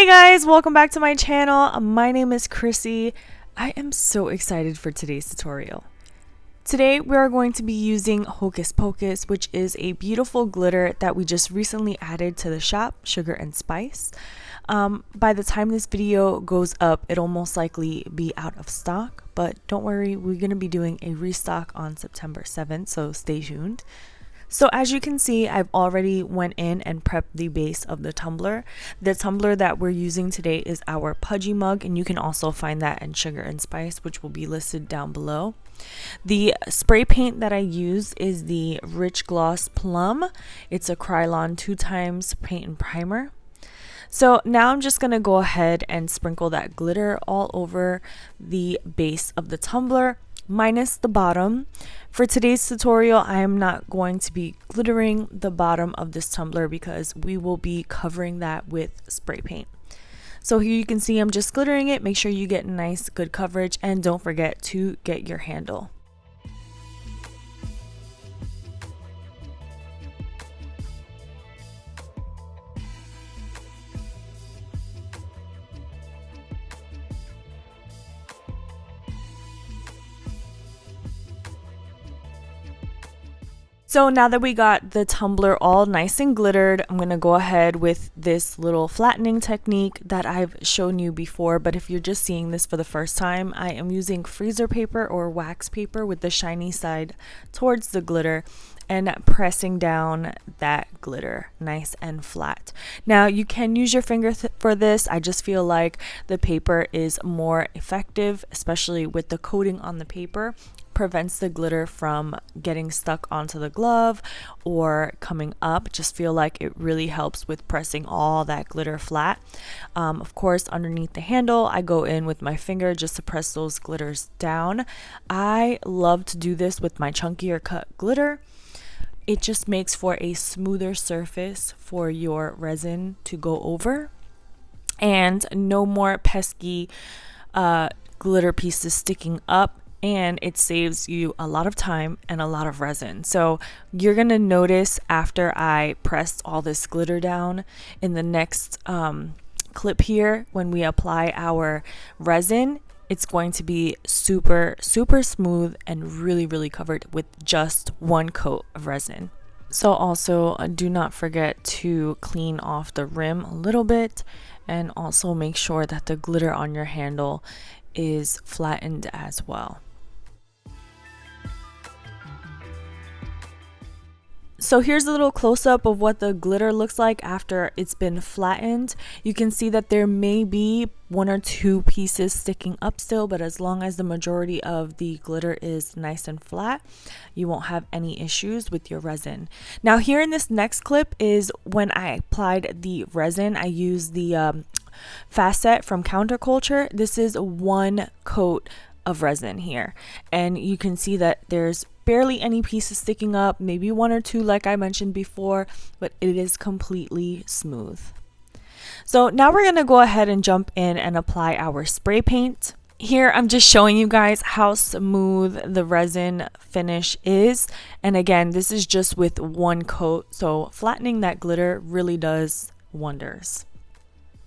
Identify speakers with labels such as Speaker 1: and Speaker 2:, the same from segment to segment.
Speaker 1: Hey guys, welcome back to my channel. My name is Chrissy. I am so excited for today's tutorial. Today we are going to be using Hocus Pocus, which is a beautiful glitter that we just recently added to the shop, Sugar and Spice. By the time this video goes up, it'll most likely be out of stock, but don't worry, we're going to be doing a restock on September 7th, so stay tuned. So as you can see, I've already went in and prepped the base of the tumbler. The tumbler that we're using today is our Pudgy mug, and you can also find that in Sugar and Spice, which will be listed down below. The spray paint that I use is the Rich Gloss Plum. It's a Krylon 2x paint and primer. So now I'm just going to go ahead and sprinkle that glitter all over the base of the tumbler, minus the bottom. For today's tutorial, I am not going to be glittering the bottom of this tumbler because we will be covering that with spray paint. So here you can see I'm just glittering it. Make sure you get nice, good coverage, and don't forget to get your handle. So now that we got the tumbler all nice and glittered, I'm going to go ahead with this little flattening technique that I've shown you before, but if you're just seeing this for the first time, I am using freezer paper or wax paper with the shiny side towards the glitter and pressing down that glitter nice and flat. Now you can use your finger for this. I just feel like the paper is more effective, especially with the coating on the paper. Prevents the glitter from getting stuck onto the glove or coming up. Just feel like it really helps with pressing all that glitter flat. Of course, underneath the handle, I go in with my finger just to press those glitters down. I love to do this with my chunkier cut glitter. It just makes for a smoother surface for your resin to go over, and no more pesky glitter pieces sticking up. And it saves you a lot of time and a lot of resin. So you're gonna notice after I pressed all this glitter down in the next clip here, when we apply our resin, it's going to be super smooth and really covered with just one coat of resin. So also do not forget to clean off the rim a little bit, and also make sure that the glitter on your handle is flattened as well. So here's a little close-up of what the glitter looks like after it's been flattened. You can see that there may be one or two pieces sticking up still, but as long as the majority of the glitter is nice and flat, you won't have any issues with your resin. Now here in this next clip is when I applied the resin. I used the Facet from Counterculture. This is one coat of resin here, and you can see that there's barely any pieces sticking up, maybe one or two like I mentioned before, but it is completely smooth. So now we're going to go ahead and jump in and apply our spray paint. Here I'm just showing you guys how smooth the resin finish is, and again, this is just with one coat, so flattening that glitter really does wonders.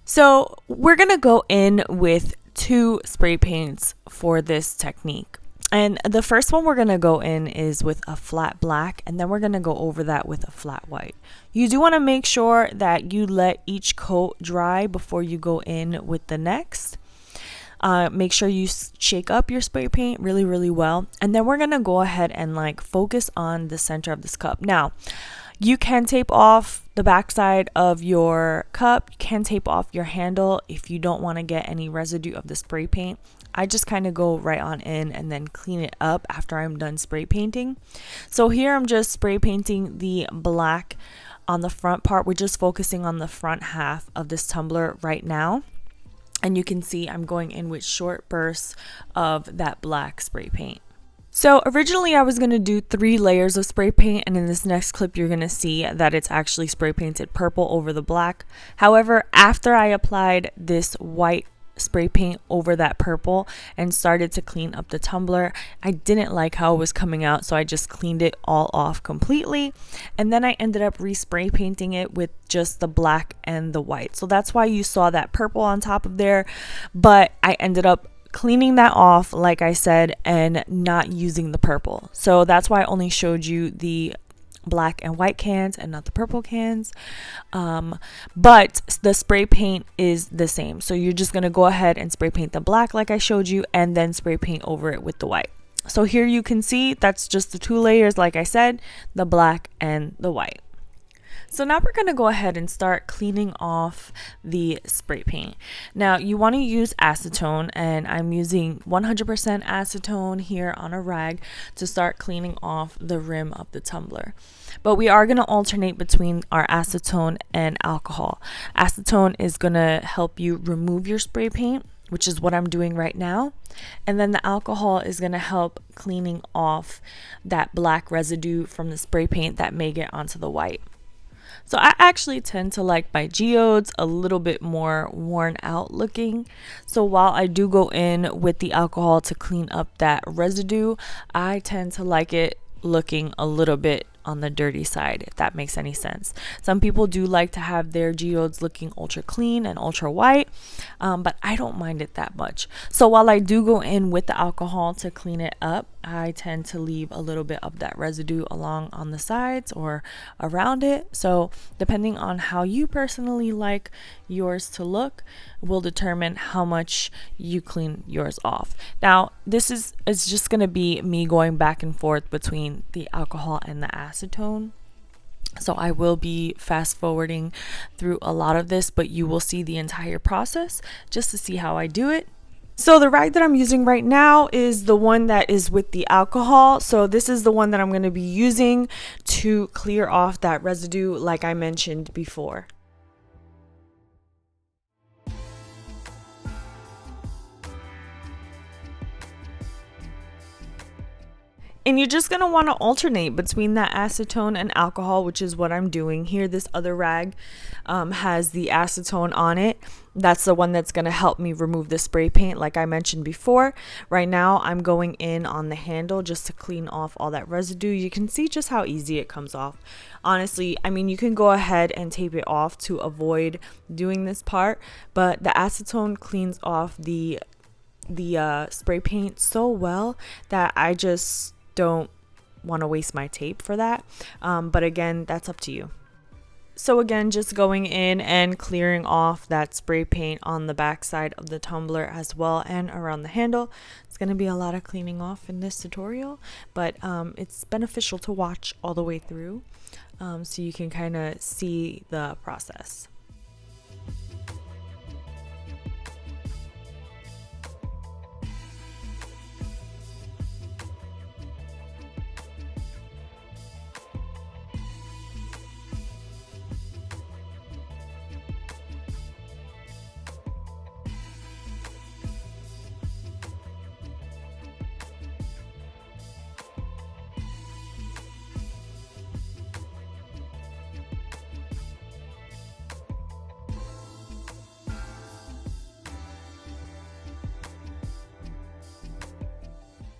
Speaker 1: So we're going to go in with two spray paints for this technique. And the first one we're going to go in is with a flat black, and then we're going to go over that with a flat white. You do want to make sure that you let each coat dry before you go in with the next. Make sure you shake up your spray paint really well, and then we're going to go ahead and focus on the center of this cup. Now, you can tape off the backside of your cup, you can tape off your handle if you don't want to get any residue of the spray paint. I just kind of go right on in and then clean it up after I'm done spray painting. So here I'm just spray painting the black on the front part. We're just focusing on the front half of this tumbler right now. And you can see I'm going in with short bursts of that black spray paint. So originally I was going to do 3 layers of spray paint, and in this next clip you're going to see that it's actually spray painted purple over the black. However, after I applied this white spray paint over that purple and started to clean up the tumbler. I didn't like how it was coming out, so I just cleaned it all off completely. And then I ended up respray painting it with just the black and the white. So that's why you saw that purple on top of there. But I ended up cleaning that off, like I said, and not using the purple. So that's why I only showed you the black and white cans and not the purple cans, but the spray paint is the same. So you're just going to go ahead and spray paint the black like I showed you, and then spray paint over it with the white. So here you can see that's just the 2 layers, like I said, the black and the white. So now we're going to go ahead and start cleaning off the spray paint. Now you want to use acetone, and I'm using 100% acetone here on a rag to start cleaning off the rim of the tumbler. But we are going to alternate between our acetone and alcohol. Acetone is going to help you remove your spray paint, which is what I'm doing right now. And then the alcohol is going to help cleaning off that black residue from the spray paint that may get onto the white. So I actually tend to like my geodes a little bit more worn out looking. So while I do go in with the alcohol to clean up that residue, I tend to like it looking a little bit on the dirty side, if that makes any sense. Some people do like to have their geodes looking ultra clean and ultra white, but I don't mind it that much. So while I do go in with the alcohol to clean it up, I tend to leave a little bit of that residue along on the sides or around it. So depending on how you personally like yours to look will determine how much you clean yours off. Now this is just going to be me going back and forth between the alcohol and the acetone. So I will be fast forwarding through a lot of this, but you will see the entire process just to see how I do it. So the rag that I'm using right now is the one that is with the alcohol. So this is the one that I'm going to be using to clear off that residue like I mentioned before. And you're just going to want to alternate between that acetone and alcohol, which is what I'm doing here. This other rag has the acetone on it. That's the one that's going to help me remove the spray paint like I mentioned before. Right now I'm going in on the handle just to clean off all that residue. You can see just how easy it comes off. Honestly, I mean, you can go ahead and tape it off to avoid doing this part, but the acetone cleans off the spray paint so well that I just don't want to waste my tape for that. But again, that's up to you. So again, just going in and clearing off that spray paint on the back side of the tumbler as well and around the handle. It's going to be a lot of cleaning off in this tutorial, but it's beneficial to watch all the way through so you can kind of see the process.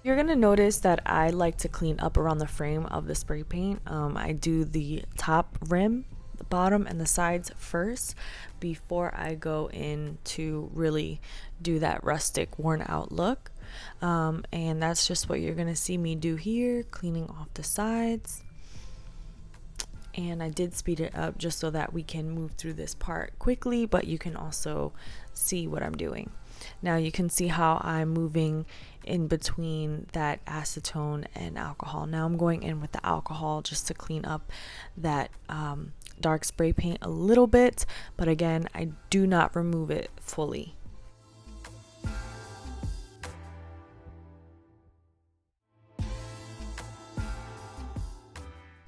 Speaker 1: You're going to notice that I like to clean up around the frame of the spray paint. I do the top rim, the bottom, and the sides first before I go in to really do that rustic, worn out look. And that's just what you're going to see me do here, cleaning off the sides. And I did speed it up just so that we can move through this part quickly, but you can also see what I'm doing. Now you can see how I'm moving in between that acetone and alcohol. Now I'm going in with the alcohol just to clean up that dark spray paint a little bit, but again, I do not remove it fully.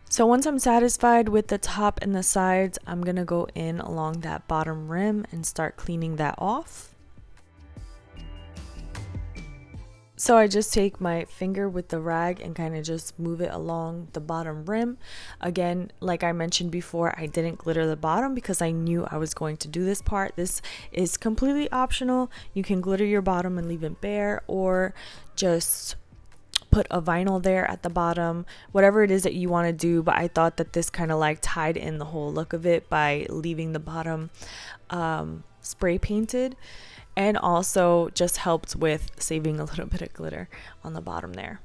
Speaker 1: So once I'm satisfied with the top and the sides, I'm gonna go in along that bottom rim and start cleaning that off. So I just take my finger with the rag and kind of just move it along the bottom rim. Again, like I mentioned before, I didn't glitter the bottom because I knew I was going to do this part. This is completely optional. You can glitter your bottom and leave it bare, or just put a vinyl there at the bottom, whatever it is that you want to do. But I thought that this kind of like tied in the whole look of it by leaving the bottom spray painted, and also just helped with saving a little bit of glitter on the bottom there.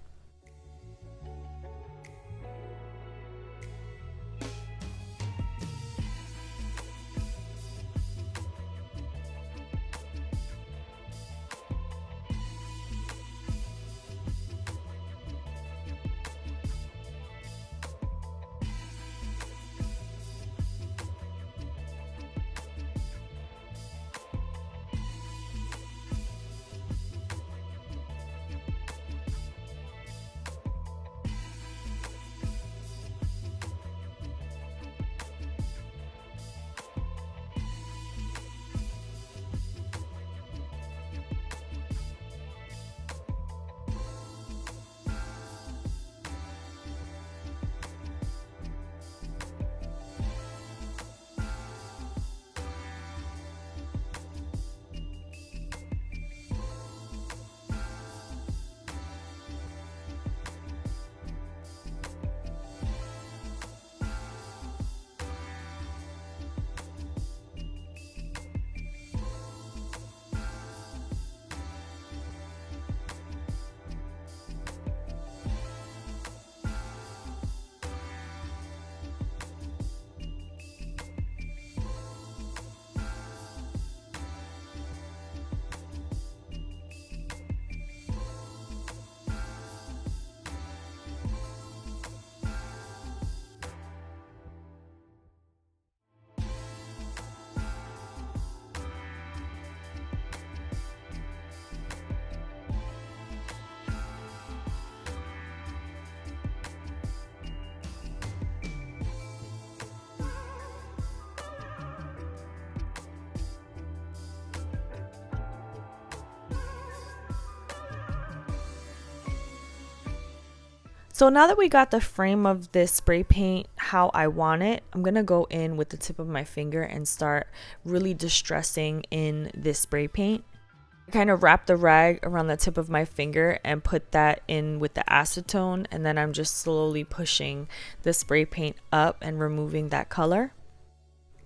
Speaker 1: So now that we got the frame of this spray paint how I want it, I'm going to go in with the tip of my finger and start really distressing in this spray paint. I kind of wrap the rag around the tip of my finger and put that in with the acetone, and then I'm just slowly pushing the spray paint up and removing that color.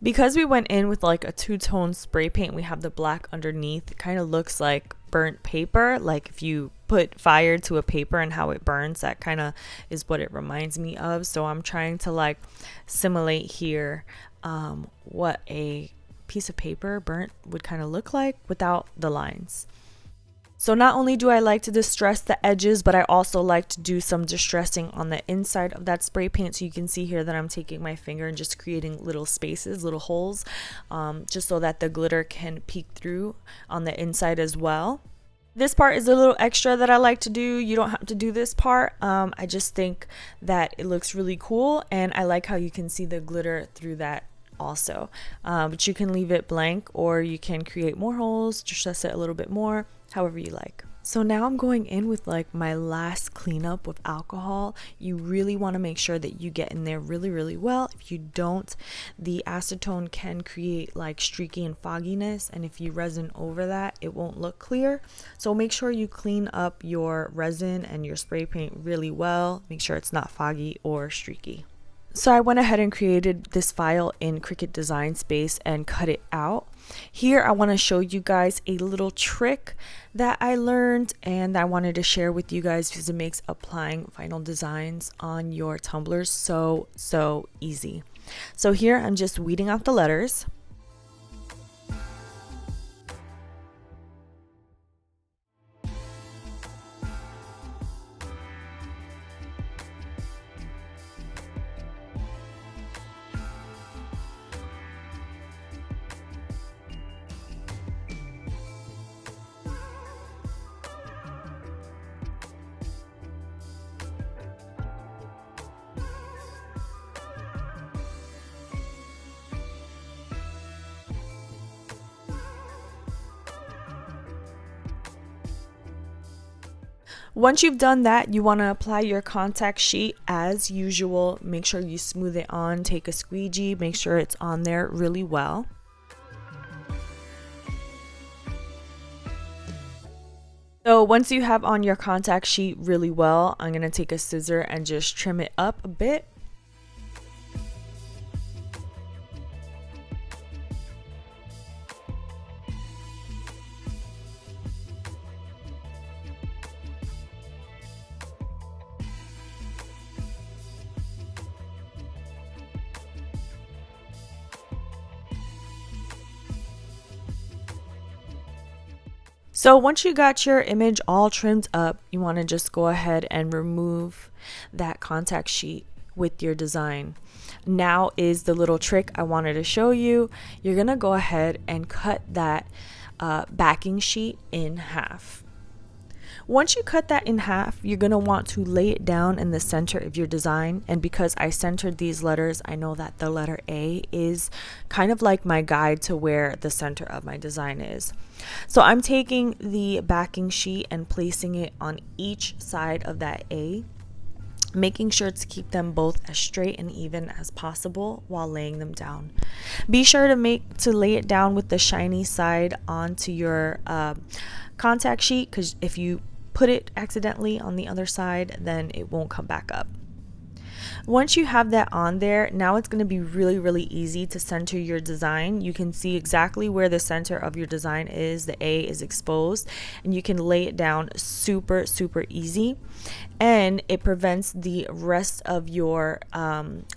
Speaker 1: Because we went in with like a two-tone spray paint, we have the black underneath. It kind of looks like burnt paper, like if you put fire to a paper and how it burns, that kind of is what it reminds me of. So I'm trying to like simulate here what a piece of paper burnt would kind of look like without the lines. So not only do I like to distress the edges, but I also like to do some distressing on the inside of that spray paint. So you can see here that I'm taking my finger and just creating little spaces, little holes, just so that the glitter can peek through on the inside as well. This part is a little extra that I like to do. You don't have to do this part. I just think that it looks really cool, and I like how you can see the glitter through that also. But you can leave it blank, or you can create more holes, distress it a little bit more, however you like. So now I'm going in with like my last cleanup with alcohol. You really want to make sure that you get in there really well. If you don't, the acetone can create like streaky and fogginess, and if you resin over that, it won't look clear. So make sure you clean up your resin and your spray paint really well. Make sure it's not foggy or streaky. So I went ahead and created this file in Cricut Design Space and cut it out. Here I want to show you guys a little trick that I learned and I wanted to share with you guys because it makes applying final designs on your tumblers so easy. So here I'm just weeding out the letters. Once you've done that, you want to apply your contact sheet as usual. Make sure you smooth it on, take a squeegee, make sure it's on there really well. So once you have on your contact sheet really well, I'm going to take a scissor and just trim it up a bit. So once you got your image all trimmed up, you want to just go ahead and remove that contact sheet with your design. Now is the little trick I wanted to show you. You're going to go ahead and cut that backing sheet in half. Once you cut that in half, you're going to want to lay it down in the center of your design. And because I centered these letters, I know that the letter A is kind of like my guide to where the center of my design is. So I'm taking the backing sheet and placing it on each side of that A, making sure to keep them both as straight and even as possible while laying them down. Be sure to lay it down with the shiny side onto your contact sheet, because if you put it accidentally on the other side, then it won't come back up. Once you have that on there, now it's going to be really easy to center your design. You can see exactly where the center of your design is. The A is exposed, and you can lay it down super easy, and it prevents the rest of your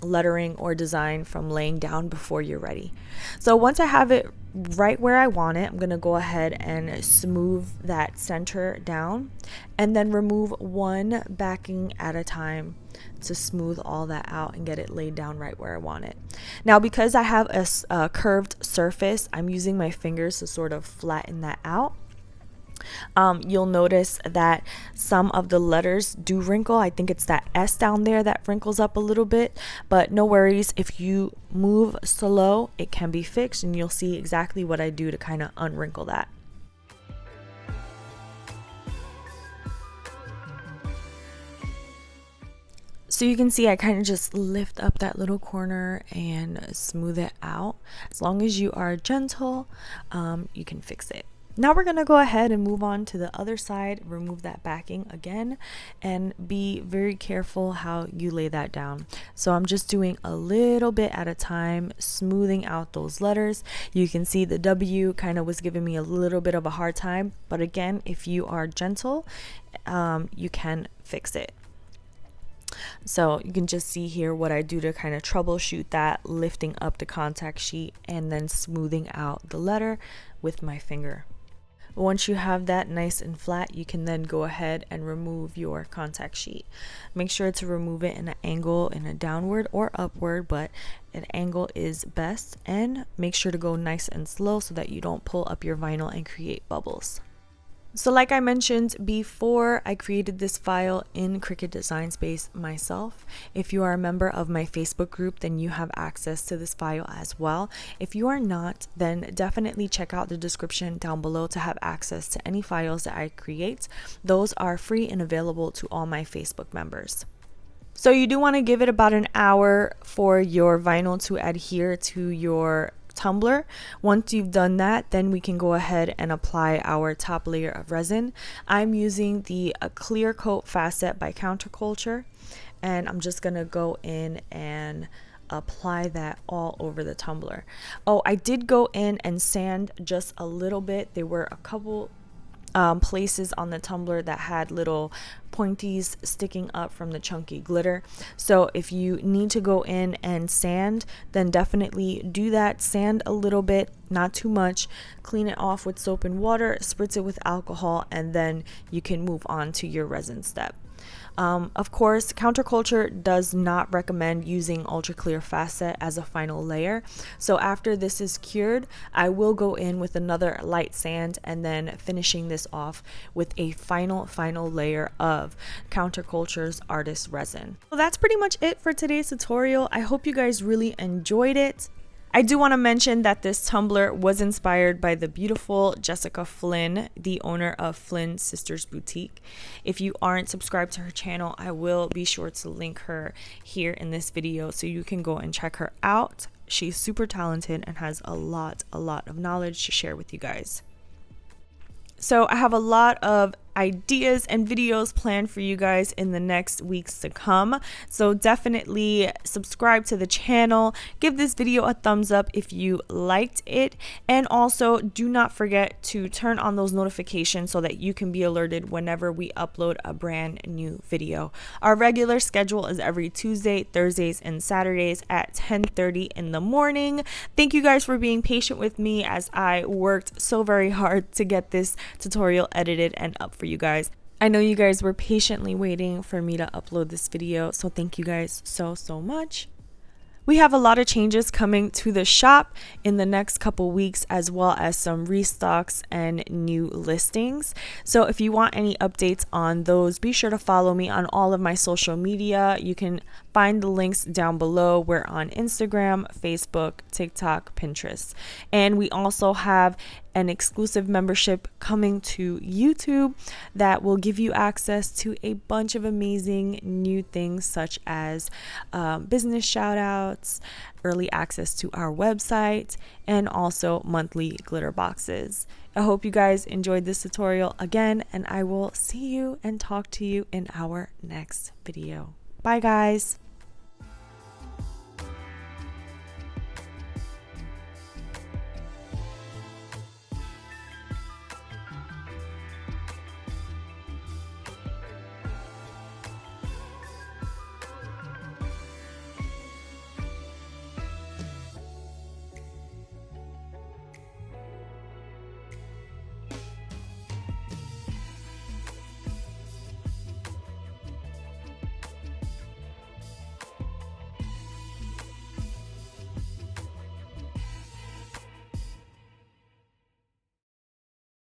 Speaker 1: lettering or design from laying down before you're ready. So once I have it right where I want it, I'm going to go ahead and smooth that center down, and then remove one backing at a time to smooth all that out and get it laid down right where I want it. Now, because I have a curved surface, I'm using my fingers to sort of flatten that out. You'll notice that some of the letters do wrinkle. I think it's that S down there that wrinkles up a little bit, but no worries. If you move slow, it can be fixed, and you'll see exactly what I do to kind of unwrinkle that. So you can see I kind of just lift up that little corner and smooth it out. As long as you are gentle, you can fix it. Now we're going to go ahead and move on to the other side, remove that backing again, and be very careful how you lay that down. So I'm just doing a little bit at a time, smoothing out those letters. You can see the W kind of was giving me a little bit of a hard time, but again, if you are gentle, you can fix it. So you can just see here what I do to kind of troubleshoot that, lifting up the contact sheet and then smoothing out the letter with my finger. Once you have that nice and flat, you can then go ahead and remove your contact sheet. Make sure to remove it in an angle, in a downward or upward, but an angle is best, and make sure to go nice and slow so that you don't pull up your vinyl and create bubbles. So like I mentioned before, I created this file in Cricut Design Space myself. If you are a member of my Facebook group, then you have access to this file as well. If you are not, then definitely check out the description down below to have access to any files that I create. Those are free and available to all my Facebook members. So you do want to give it about an hour for your vinyl to adhere to your tumbler. Once you've done that, then we can go ahead and apply our top layer of resin. I'm using the clear coat facet by Counterculture, and I'm just gonna go in and apply that all over the tumbler. Oh, I did go in and sand just a little bit. There were a couple places on the tumbler that had little pointies sticking up from the chunky glitter. So if you need to go in and sand, then definitely do that. Sand a little bit, not too much. Clean it off with soap and water, spritz it with alcohol, and then you can move on to your resin step. Of course, Counterculture does not recommend using ultra clear facet as a final layer. So after this is cured, I will go in with another light sand and then finishing this off with a final layer of Counterculture's Artist Resin. Well, that's pretty much it for today's tutorial. I hope you guys really enjoyed it. I do want to mention that this tumbler was inspired by the beautiful Jessica Flynn, the owner of Flynn Sisters Boutique. If you aren't subscribed to her channel, I will be sure to link her here in this video so you can go and check her out. She's super talented and has a lot of knowledge to share with you guys. So I have a lot of ideas and videos planned for you guys in the next weeks to come, so definitely subscribe to the channel, give this video a thumbs up if you liked it, and also do not forget to turn on those notifications so that you can be alerted whenever we upload a brand new video. Our regular schedule is every Tuesday, Thursdays, and Saturdays at 10:30 in the morning. Thank you guys for being patient with me as I worked so very hard to get this tutorial edited and up for you guys. I know you guys were patiently waiting for me to upload this video, so thank you guys so much. We have a lot of changes coming to the shop in the next couple weeks, as well as some restocks and new listings. So if you want any updates on those, be sure to follow me on all of my social media. You can find the links down below. We're on Instagram, Facebook, TikTok, Pinterest. And we also have an exclusive membership coming to YouTube that will give you access to a bunch of amazing new things, such as business shout outs, early access to our website, and also monthly glitter boxes. I hope you guys enjoyed this tutorial again, and I will see you and talk to you in our next video. Bye guys.